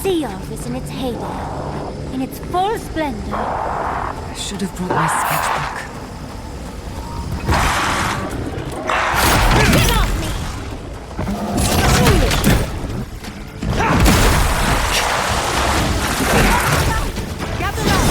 Sea office in its heyday, in its full splendor. I should have brought my sketchbook. Get off me! Gather up!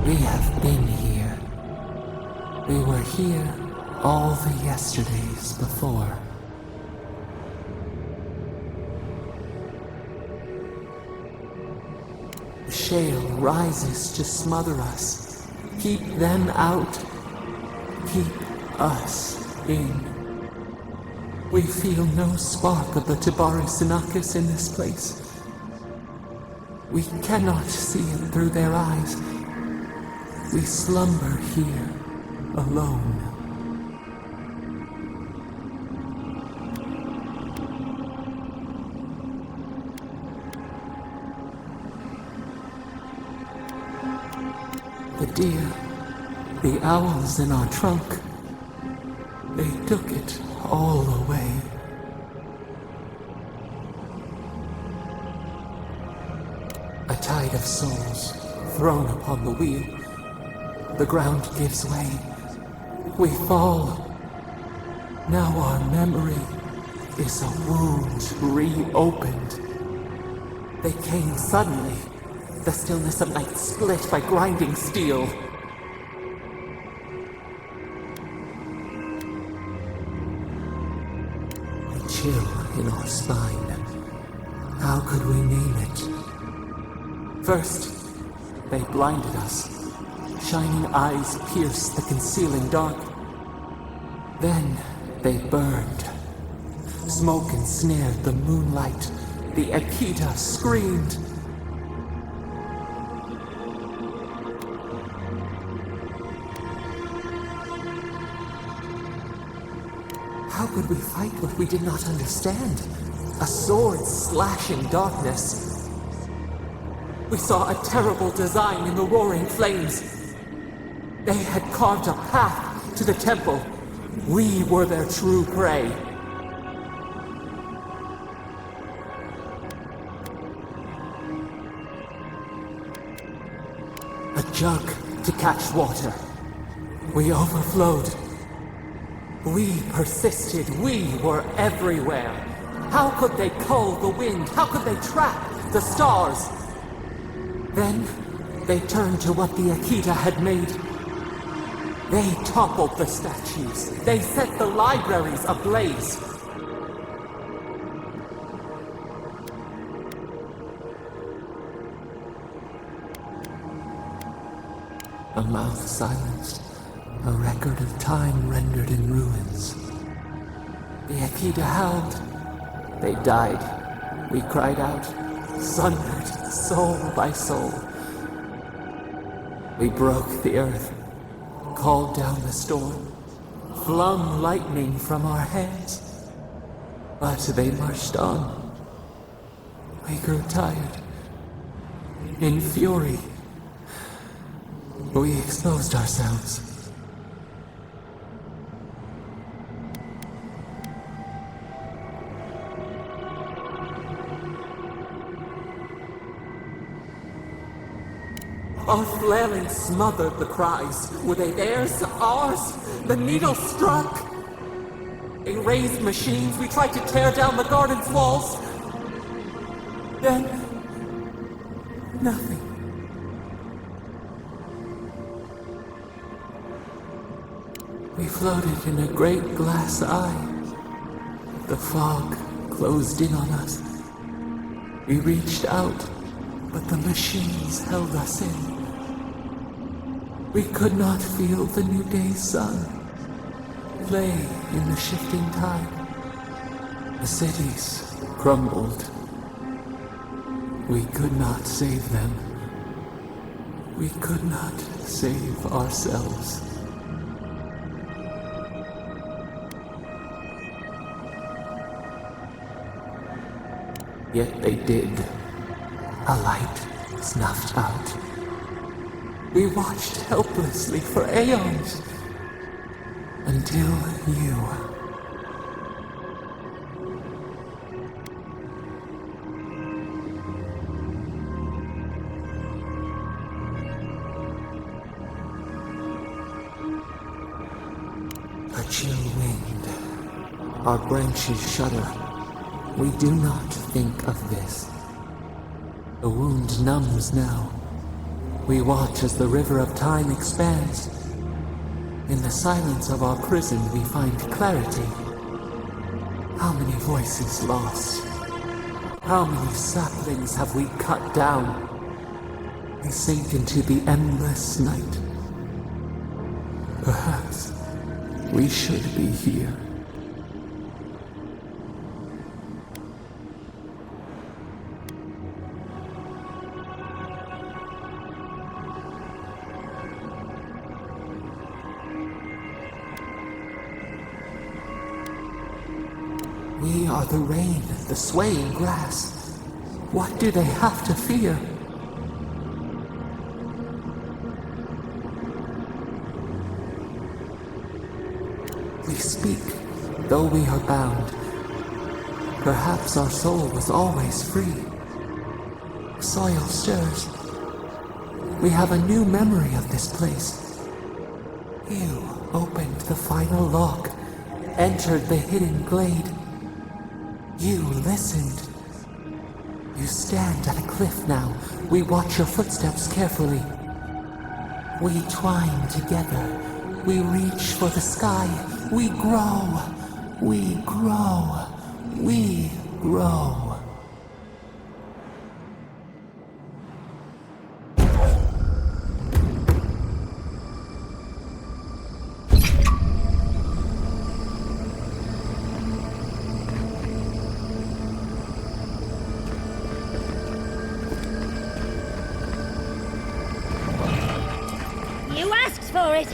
We have been here. We were here all the yesterdays before. The shale rises to smother us. Keep them out. Keep us in. We feel no spark of the Tibari Sinakis in this place. We cannot see it through their eyes. We slumber here, alone. The deer, the owls in our trunk, they took it all away. A tide of souls thrown upon the wheel. The ground gives way. We fall. Now our memory is a wound reopened. They came suddenly. The stillness of night split by grinding steel. A chill in our spine. How could we name it? First, they blinded us. Shining eyes pierced the concealing dark. Then they burned. Smoke ensnared the moonlight. The Akita screamed. How could we fight what we did not understand? A sword slashing darkness. We saw a terrible design in the roaring flames. They had carved a path to the temple. We were their true prey. A jug to catch water. We overflowed. We persisted. We were everywhere. How could they cull the wind? How could they trap the stars? Then they turned to what the Akita had made. They toppled the statues. They set the libraries ablaze. A mouth silenced. A record of time rendered in ruins. The Akita howled. They died. We cried out, sundered soul by soul. We broke the earth, called down the storm, flung lightning from our hands. But they marched on. We grew tired. In fury, we exposed ourselves. Our flailing smothered the cries. Were they theirs? Ours? The needle struck. They raised machines. We tried to tear down the garden's walls. Then, nothing. We floated in a great glass eye. The fog closed in on us. We reached out, but the machines held us in. We could not feel the new day's sun play in the shifting tide. The cities crumbled. We could not save them. We could not save ourselves. Yet they did. A light snuffed out. We watched helplessly for aeons. Until you. A chill wind. Our branches shudder. We do not think of this. The wound numbs now. We watch as the river of time expands. In the silence of our prison we find clarity. How many voices lost? How many saplings have we cut down? We sink into the endless night. Perhaps we should be here. We are the rain, the swaying grass. What do they have to fear? We speak, though we are bound. Perhaps our soul was always free. Soil stirs. We have a new memory of this place. You opened the final lock, entered the hidden glade. You listened. You stand at a cliff now. We watch your footsteps carefully. We twine together. We reach for the sky. We grow. We grow. We grow. For it.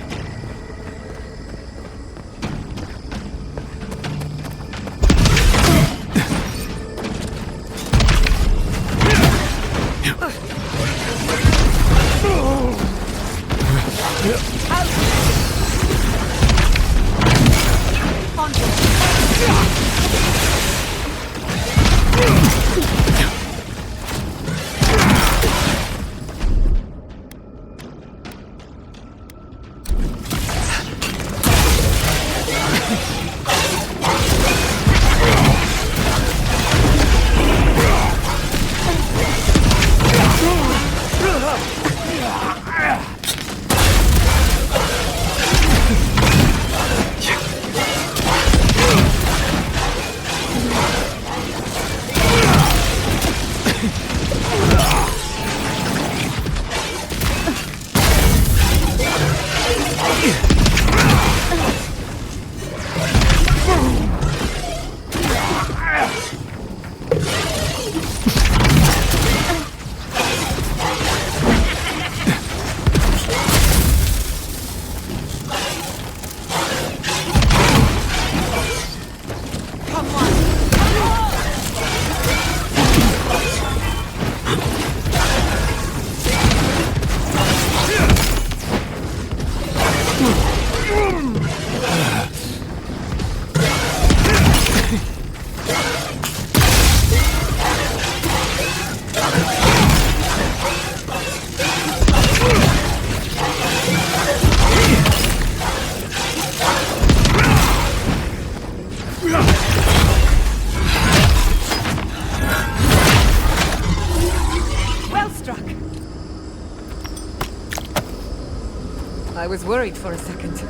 I was worried for a second.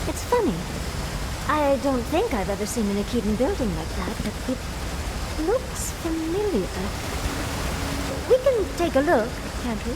It's funny. I don't think I've ever seen an Aedyr building like that, but it looks familiar. We can take a look, can't we?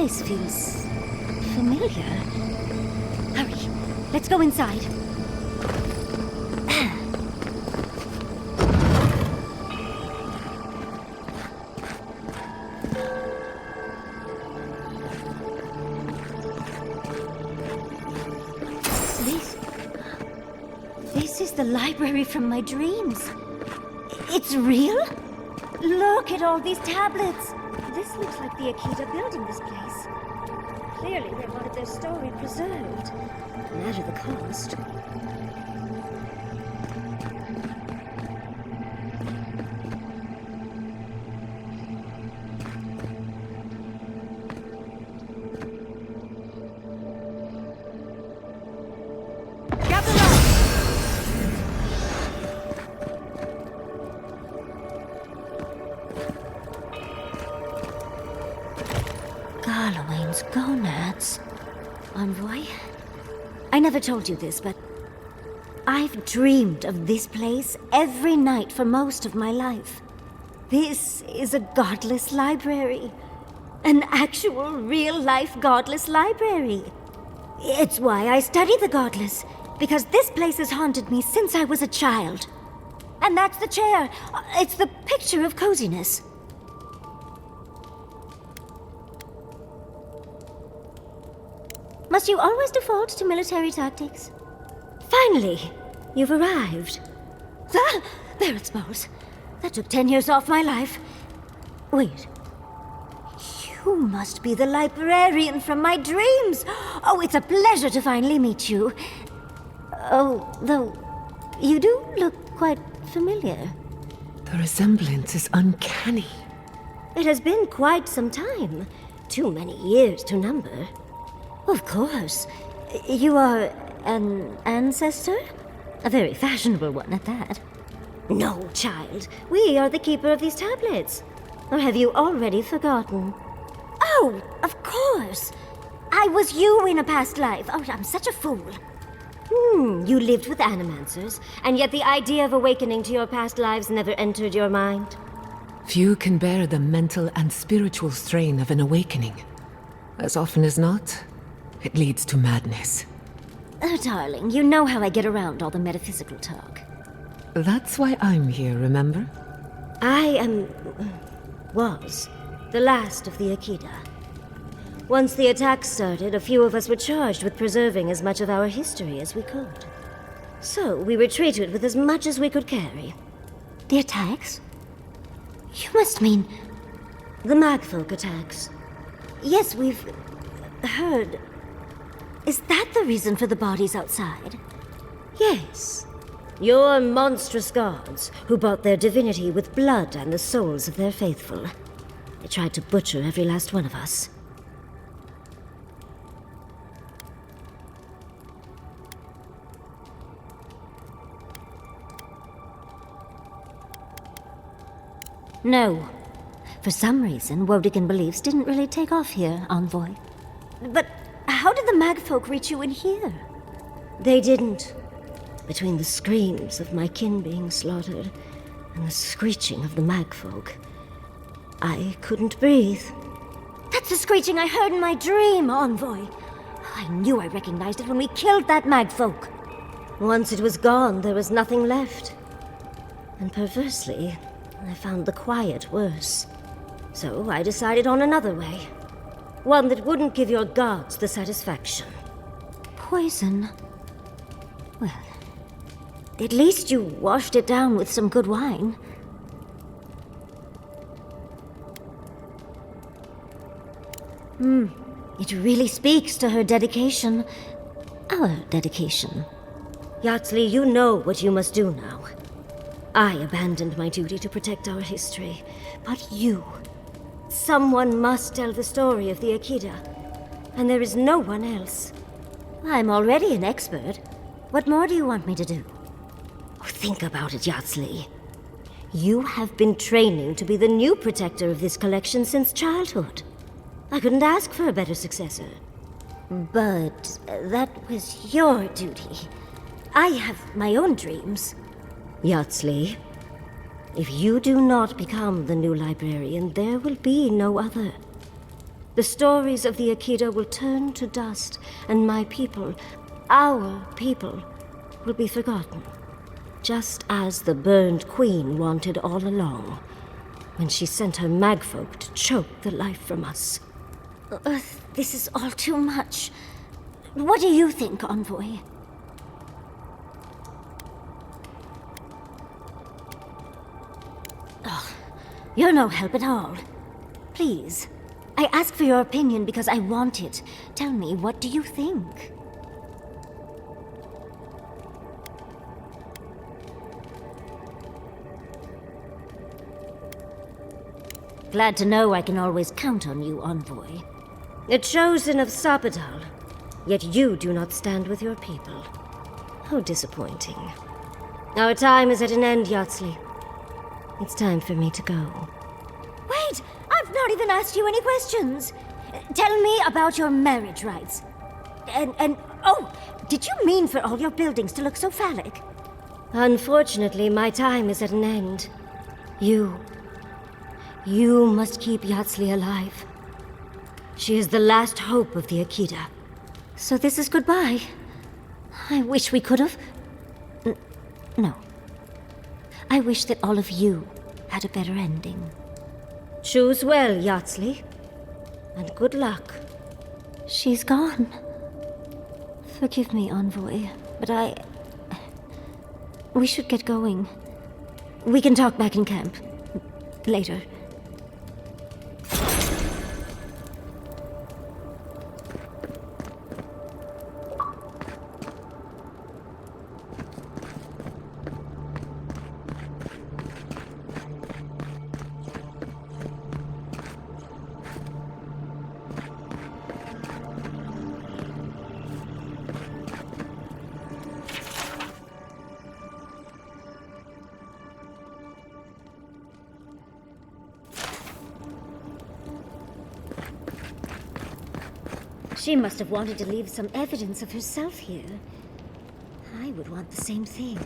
place feels familiar. Hurry, let's go inside. This is the library from my dreams. It's real? Look at all these tablets. This looks like the Aedyr building this place. Clearly they wanted their story preserved, no matter the cost. Garlowain's gonads. Envoy? I never told you this, but I've dreamed of this place every night for most of my life. This is a godless library. An actual, real-life godless library. It's why I study the godless, because this place has haunted me since I was a child. And that's the chair. It's the picture of coziness. Must you always default to military tactics? Finally, you've arrived. Ah, there it smells. That took 10 years off my life. Wait. You must be the librarian from my dreams. Oh, it's a pleasure to finally meet you. Oh, though, you do look quite familiar. The resemblance is uncanny. It has been quite some time. Too many years to number. Of course. You are an ancestor? A very fashionable one at that. No, child. We are the keeper of these tablets. Or have you already forgotten? Oh, of course. I was you in a past life. Oh, I'm such a fool. You lived with animancers, and yet the idea of awakening to your past lives never entered your mind. Few can bear the mental and spiritual strain of an awakening. As often as not, it leads to madness. Oh, darling, you know how I get around all the metaphysical talk. That's why I'm here, remember? I was the last of the Aedyr. Once the attacks started, a few of us were charged with preserving as much of our history as we could. So we retreated with as much as we could carry. The attacks? You must mean the Magfolk attacks. Yes, we've heard. Is that the reason for the bodies outside? Yes. Your monstrous gods, who bought their divinity with blood and the souls of their faithful. They tried to butcher every last one of us. No. For some reason, Wodigan beliefs didn't really take off here, Envoy. But how did the Magfolk reach you in here? They didn't. Between the screams of my kin being slaughtered and the screeching of the Magfolk, I couldn't breathe. That's the screeching I heard in my dream, Envoy. I knew I recognized it when we killed that Magfolk. Once it was gone, there was nothing left. And perversely, I found the quiet worse. So I decided on another way. One that wouldn't give your gods the satisfaction. Poison? Well, at least you washed it down with some good wine. It really speaks to her dedication. Our dedication. Yardley, you know what you must do now. I abandoned my duty to protect our history, but you... Someone must tell the story of the Aedyr, and there is no one else. I'm already an expert. What more do you want me to do? Oh, think about it, Yardley. You have been training to be the new protector of this collection since childhood. I couldn't ask for a better successor. But that was your duty. I have my own dreams. Yardley, if you do not become the new librarian, there will be no other. The stories of the Aedyr will turn to dust, and my people, our people, will be forgotten. Just as the burned queen wanted all along, when she sent her magfolk to choke the life from us. This is all too much. What do you think, Envoy? Oh, you're no help at all. Please, I ask for your opinion because I want it. Tell me, what do you think? Glad to know I can always count on you, Envoy. A chosen of Sapadal, yet you do not stand with your people. How disappointing. Our time is at an end, Yardsley. It's time for me to go. Wait! I've not even asked you any questions! Tell me about your marriage rights. Oh, did you mean for all your buildings to look so phallic? Unfortunately, my time is at an end. You must keep Yardsley alive. She is the last hope of the Aedyr. So this is goodbye. I wish we could have... No. I wish that all of you had a better ending. Choose well, Yardsley. And good luck. She's gone. Forgive me, Envoy, but we should get going. We can talk back in camp. Later. She must have wanted to leave some evidence of herself here. I would want the same thing.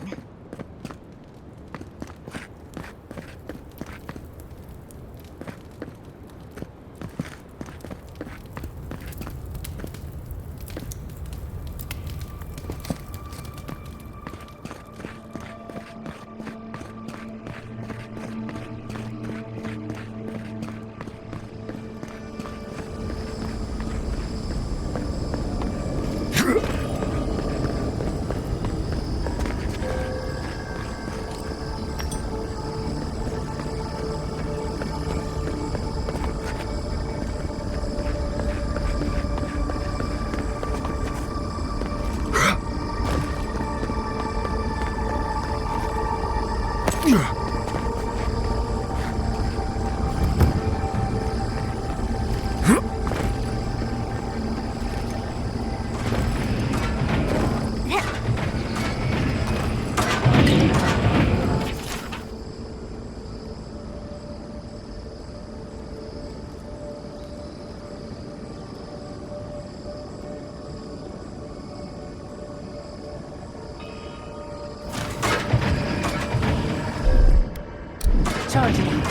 Charging.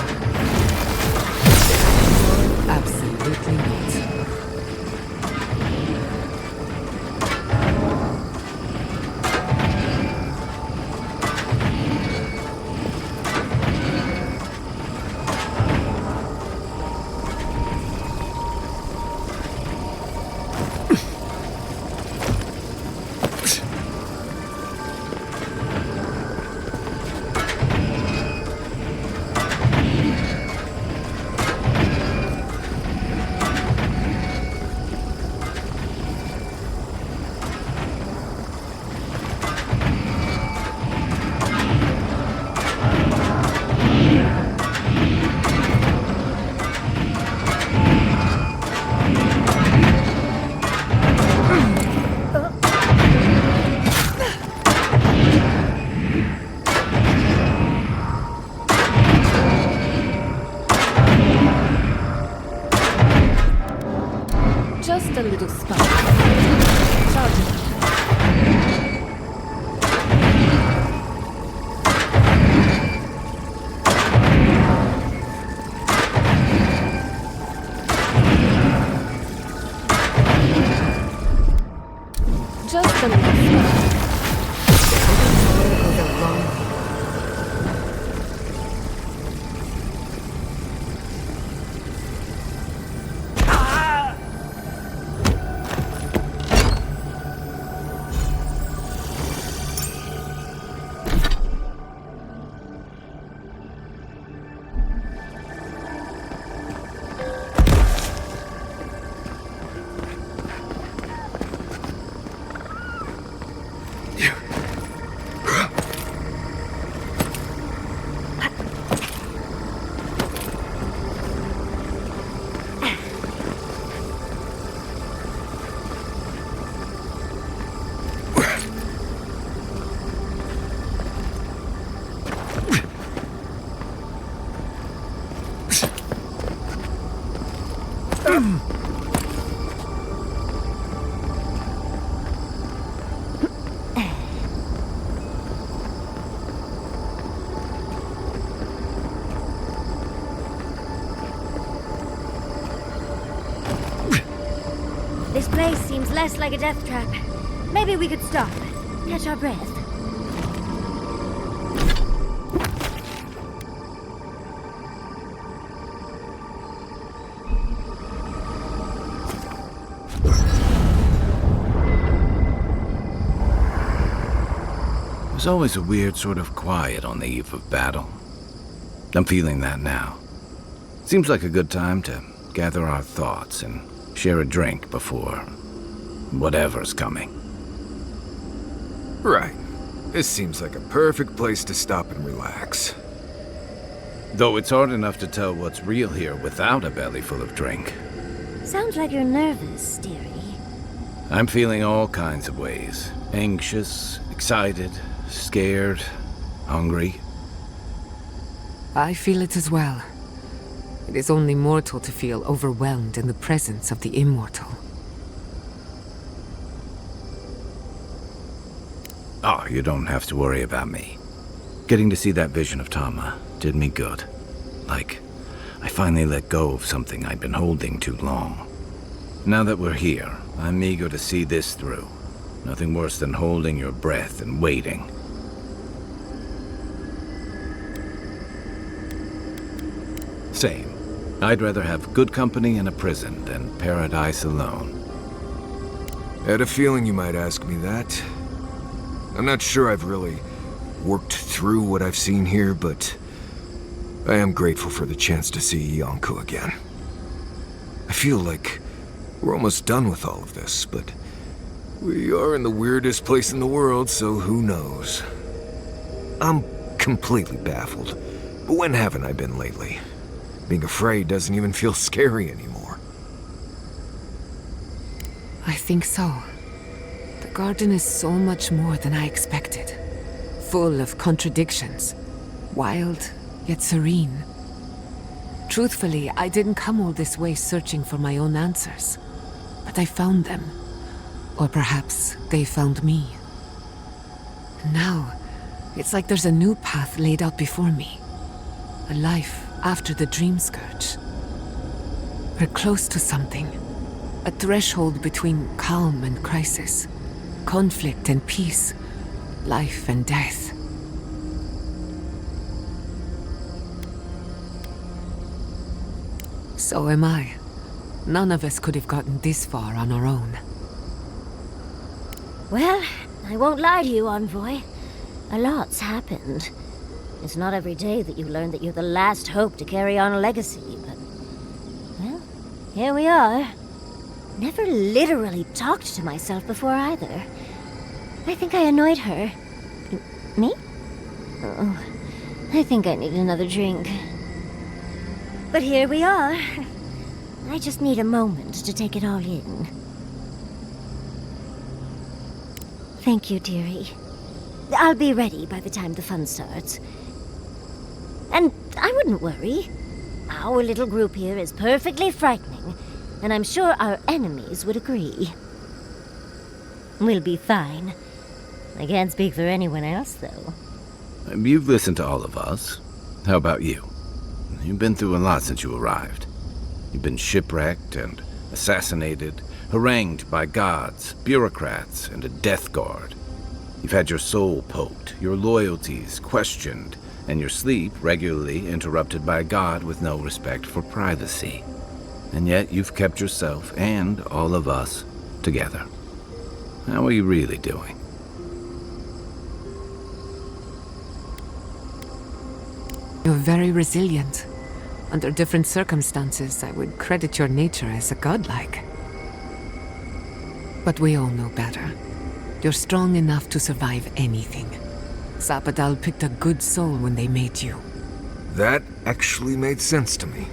Absolutely not. Just a little spark. Charging. This place seems less like a death trap. Maybe we could stop, catch our breath. There's always a weird sort of quiet on the eve of battle. I'm feeling that now. Seems like a good time to gather our thoughts and share a drink before whatever's coming. Right. This seems like a perfect place to stop and relax. Though it's hard enough to tell what's real here without a belly full of drink. Sounds like you're nervous, dearie. I'm feeling all kinds of ways. Anxious, excited, scared, hungry. I feel it as well. It is only mortal to feel overwhelmed in the presence of the immortal. Oh, you don't have to worry about me. Getting to see that vision of Tama did me good. Like, I finally let go of something I'd been holding too long. Now that we're here, I'm eager to see this through. Nothing worse than holding your breath and waiting. Same. I'd rather have good company in a prison than paradise alone. I had a feeling you might ask me that. I'm not sure I've really worked through what I've seen here, but I am grateful for the chance to see Yonko again. I feel like we're almost done with all of this, but we are in the weirdest place in the world, so who knows? I'm completely baffled, but when haven't I been lately? Being afraid doesn't even feel scary anymore. I think so. The garden is so much more than I expected. Full of contradictions. Wild, yet serene. Truthfully, I didn't come all this way searching for my own answers. But I found them. Or perhaps they found me. Now, it's like there's a new path laid out before me. A life after the dream scourge. We're close to something. A threshold between calm and crisis. Conflict and peace. Life and death. So am I. None of us could have gotten this far on our own. Well, I won't lie to you, Envoy. A lot's happened. It's not every day that you learn that you're the last hope to carry on a legacy, but... well, here we are. Never literally talked to myself before either. I think I annoyed her. Me? Oh, I think I need another drink. But here we are. I just need a moment to take it all in. Thank you, dearie. I'll be ready by the time the fun starts. And I wouldn't worry. Our little group here is perfectly frightening, and I'm sure our enemies would agree. We'll be fine. I can't speak for anyone else, though. You've listened to all of us. How about you? You've been through a lot since you arrived. You've been shipwrecked and assassinated, harangued by gods, bureaucrats, and a death guard. You've had your soul poked, your loyalties questioned, and your sleep regularly interrupted by a god with no respect for privacy. And yet you've kept yourself and all of us together. How are you really doing? You're very resilient. Under different circumstances, I would credit your nature as a godlike. But we all know better. You're strong enough to survive anything. Zapadal picked a good soul when they made you. That actually made sense to me.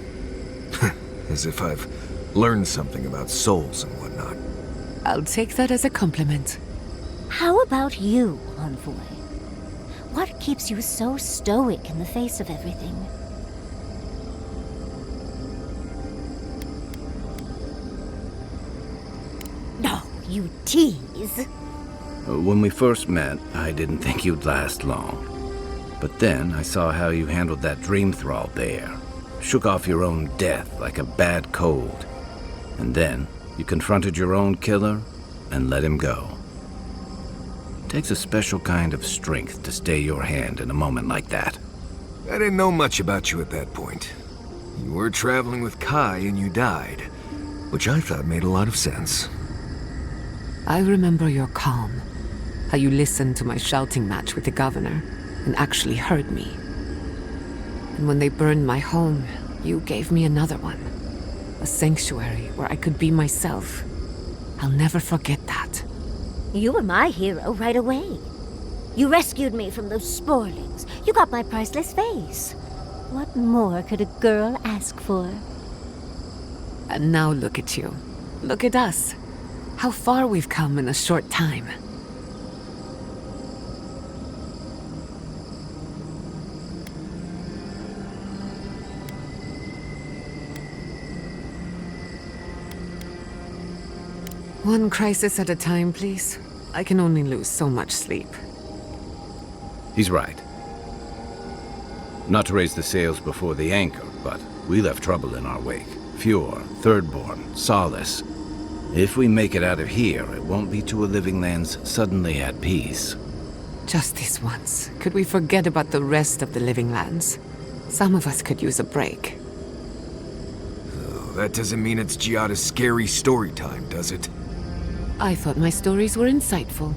As if I've learned something about souls and whatnot. I'll take that as a compliment. How about you, Envoy? What keeps you so stoic in the face of everything? No, you tease. When we first met, I didn't think you'd last long. But then I saw how you handled that dream thrall there. Shook off your own death like a bad cold. And then You confronted your own killer and let him go. It takes a special kind of strength to stay your hand in a moment like that. I didn't know much about you at that point. You were traveling with Kai and you died, which I thought made a lot of sense. I remember your calm, how you listened to my shouting match with the governor and actually heard me. And when they burned my home, you gave me another one. A sanctuary where I could be myself. I'll never forget that. You were my hero right away. You rescued me from those sporelings. You got my priceless vase. What more could a girl ask for? And now look at you. Look at us. How far we've come in a short time. One crisis at a time, please. I can only lose so much sleep. He's right. Not to raise the sails before the anchor, but we left trouble in our wake. Fjord, Thirdborn, Solace. If we make it out of here, it won't be to a living lands suddenly at peace. Just this once. Could we forget about the rest of the living lands? Some of us could use a break. Oh, that doesn't mean it's Giada's scary story time, does it? I thought my stories were insightful.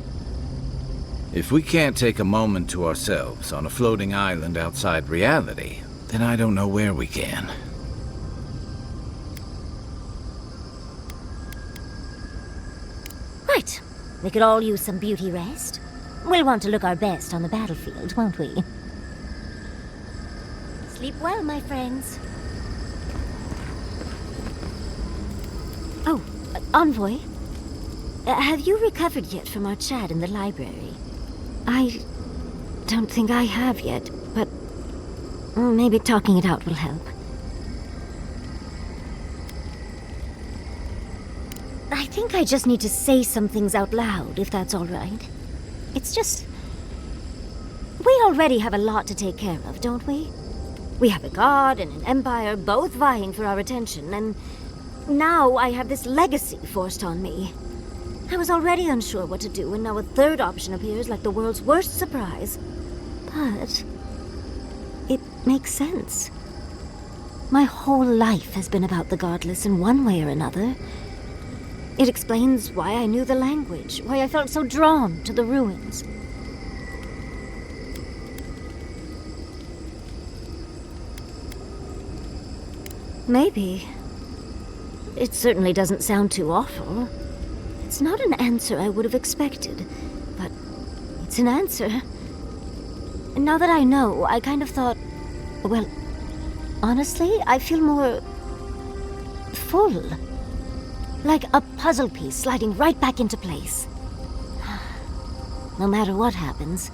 If we can't take a moment to ourselves on a floating island outside reality, then I don't know where we can. Right. We could all use some beauty rest. We'll want to look our best on the battlefield, won't we? Sleep well, my friends. Oh, Envoy. Have you recovered yet from our chat in the library? I don't think I have yet, but maybe talking it out will help. I think I just need to say some things out loud, if that's all right. It's just... we already have a lot to take care of, don't we? We have a god and an empire both vying for our attention, and now I have this legacy forced on me. I was already unsure what to do, and now a third option appears like the world's worst surprise. But it makes sense. My whole life has been about the godless in one way or another. It explains why I knew the language, why I felt so drawn to the ruins. Maybe. It certainly doesn't sound too awful. It's not an answer I would have expected, but it's an answer. And now that I know, I kind of thought, well, honestly, I feel more full. Like a puzzle piece sliding right back into place. No matter what happens,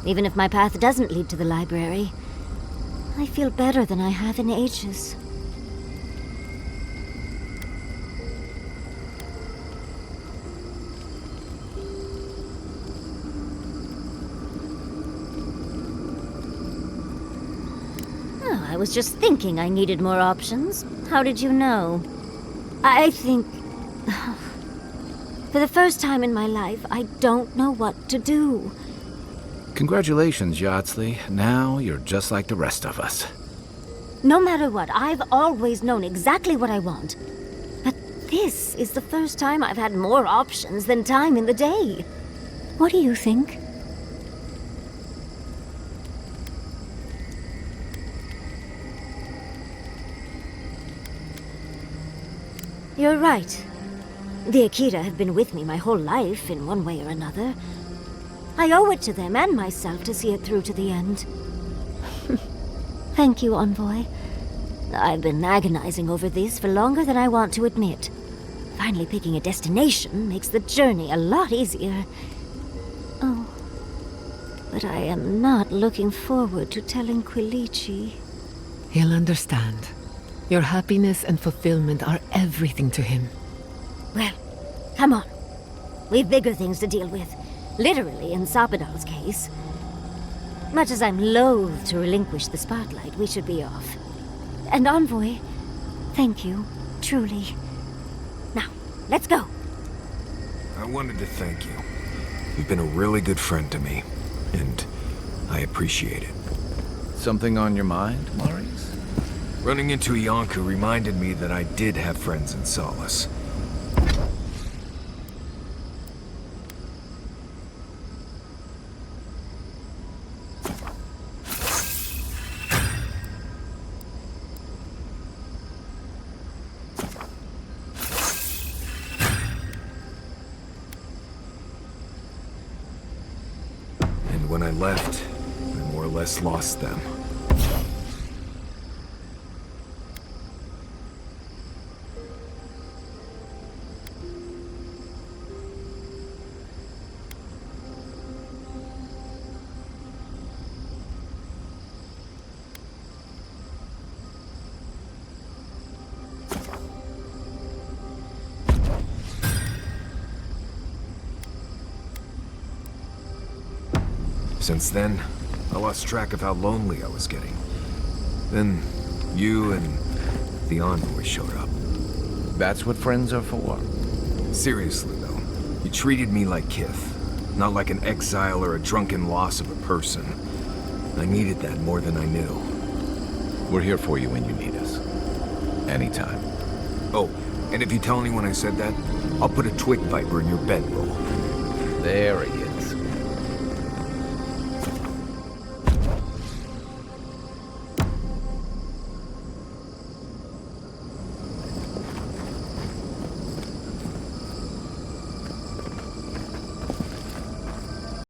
even if my path doesn't lead to the library, I feel better than I have in ages. I was just thinking I needed more options. How did you know? I think... for the first time in my life, I don't know what to do. Congratulations, Yardsley. Now you're just like the rest of us. No matter what, I've always known exactly what I want. But this is the first time I've had more options than time in the day. What do you think? You're right. The Akira have been with me my whole life, in one way or another. I owe it to them and myself to see it through to the end. Thank you, Envoy. I've been agonizing over this for longer than I want to admit. Finally picking a destination makes the journey a lot easier. Oh, but I am not looking forward to telling Quilici. He'll understand. Your happiness and fulfillment are everything to him. Well, come on. We've bigger things to deal with. Literally, in Sapadal's case. Much as I'm loath to relinquish the spotlight, we should be off. And Envoy, thank you, truly. Now, Let's go. I wanted to thank you. You've been a really good friend to me, and I appreciate it. Something on your mind, Maurice? Running into Iancu reminded me that I did have friends in Solace. And when I left, I more or less lost them. Since then, I lost track of how lonely I was getting. Then, you and the envoy showed up. That's what friends are for. Seriously, though, you treated me like kith, not like an exile or a drunken loss of a person. I needed that more than I knew. We're here for you when you need us. Anytime. Oh, and if you tell anyone I said that, I'll put a twig viper in your bedroll. There he is.